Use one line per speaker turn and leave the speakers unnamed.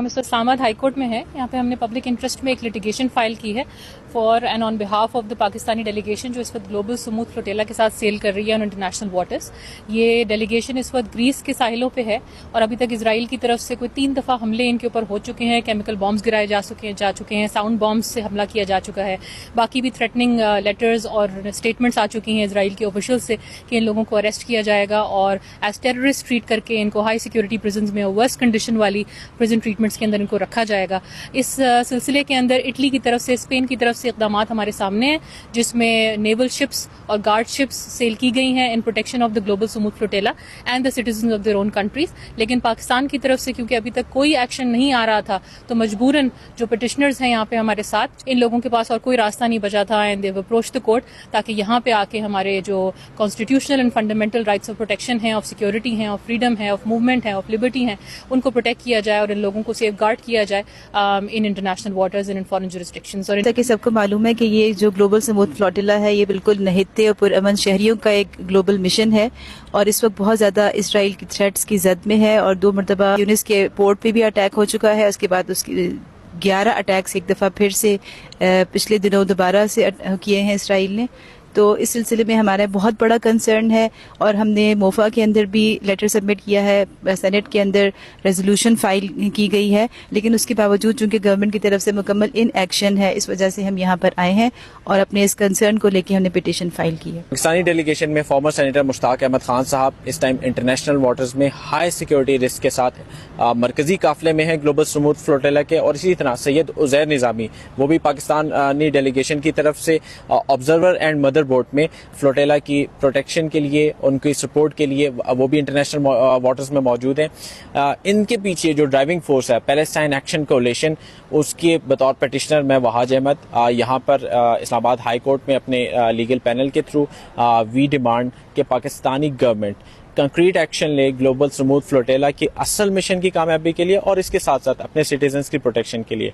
ہم اس وقت اسلام آباد ہائی کورٹ میں ہے. یہاں پہ ہم نے پبلک انٹرسٹ میں ایک لٹیگیشن فائل کی ہے for and on behalf of the Pakistani delegation جو اس وقت گلوبل سموتھ فلوٹیلا کے ساتھ سیل کر رہی ہے آن انٹرنیشنل واٹرز. یہ ڈیلیگیشن اس وقت گریس کے ساحلوں پہ ہے اور ابھی تک اسرائیل کی طرف سے کوئی 3 دفعہ حملے ان کے اوپر ہو چکے ہیں. کیمیکل بامز گرائے جا چکے ہیں, ساؤنڈ بامز سے حملہ کیا جا چکا ہے. باقی بھی تھریٹننگ لیٹرز اور اسٹیٹمنٹس آ چکی ہیں اسرائیل کے آفیشل سے کہ ان لوگوں کو اریسٹ کیا جائے گا اور ایز ٹیررسٹ ٹریٹ کر کے ان کو ہائی سیکورٹی پرزنز میں ورسٹ کنڈیشن والی پرزن ٹریٹمنٹس کے اندر ان کو رکھا جائے گا. اس سلسلے کے اندر اٹلی کی طرف سے, اسپین کی طرف سے اقدامات ہمارے سامنے ہیں جس میں نیول شپس اور گارڈ شپس سیل کی گئی ہیں in protection of the global Sumud flotilla and the citizens of their own countries. لیکن پاکستان کی طرف سے کیونکہ ابھی تک کوئی ایکشن نہیں آ رہا تھا تو مجبوراً جو پٹیشنرز ہیں یہاں پہ ہمارے ساتھ, ان لوگوں کے پاس اور کوئی راستہ نہیں بچا تھا and they have approached the court تاکہ یہاں پہ آ کے ہمارے جو constitutional and fundamental rights of protection ہیں, آف سیکورٹی ہیں, آف فریڈم ہے, آف موومنٹ ہے, آف لبرٹی ہیں, ان کو پروٹیکٹ کیا جائے اور ان لوگوں کو سیف گارڈ کیا جائے in international waters in foreign jurisdictions. اور
کہ سب کو معلوم ہے کہ یہ جو گلوبل سموتھ فلوٹیلا ہے یہ بالکل نہتے اور پرامن شہریوں کا ایک گلوبل مشن ہے اور اس وقت بہت زیادہ اسرائیل کی تھریٹس کی زد میں ہے اور 2 مرتبہ یونس کے پورٹ پہ بھی اٹیک ہو چکا ہے. اس کے بعد اس کی 11 اٹیکس ایک دفعہ پھر سے پچھلے دنوں دوبارہ سے کیے ہیں اسرائیل نے. تو اس سلسلے میں ہمارا بہت بڑا کنسرن ہے اور ہم نے موفا کے اندر بھی لیٹر سبمٹ کیا ہے, سینٹ کے اندر ریزولوشن فائل کی گئی ہے. لیکن اس کے باوجود چونکہ گورنمنٹ کی طرف سے مکمل ان ایکشن ہے اس وجہ سے ہم یہاں پر آئے ہیں اور اپنے اس کنسرن کو لے کے ہم نے پٹیشن فائل کی ہے.
پاکستانی ڈیلیگیشن میں فارمر سینیٹر مشتاق احمد خان صاحب اس ٹائم انٹرنیشنل واٹرز میں ہائی سیکورٹی رسک کے ساتھ مرکزی قافلے میں ہیں گلوبل سموتھ فلوٹیلا کے, اور اسی طرح سید عزیر نظامی وہ بھی پاکستانی ڈیلیگیشن کی طرف سے آبزرور اینڈ مدر بورڈ میں فلوٹیلا کی پروٹیکشن کے لیے, ان کی سپورٹ کے لیے وہ بھی انٹرنیشنل واٹرز میں موجود ہیں. ان کے پیچھے جو ڈرائیونگ فورس ہے پیلسٹائن ایکشن کولیشن, اس کے بطور پٹیشنر میں وحاج احمد یہاں پر اسلام آباد ہائی کورٹ میں اپنے لیگل پینل کے تھرو وی ڈیمانڈ کہ پاکستانی گورنمنٹ کنکریٹ ایکشن لے گلوبل سموتھ فلوٹیلا کی اصل مشن کی کامیابی کے لیے اور اس کے ساتھ ساتھ اپنے سٹیزنز کی پروٹیکشن کے لیے.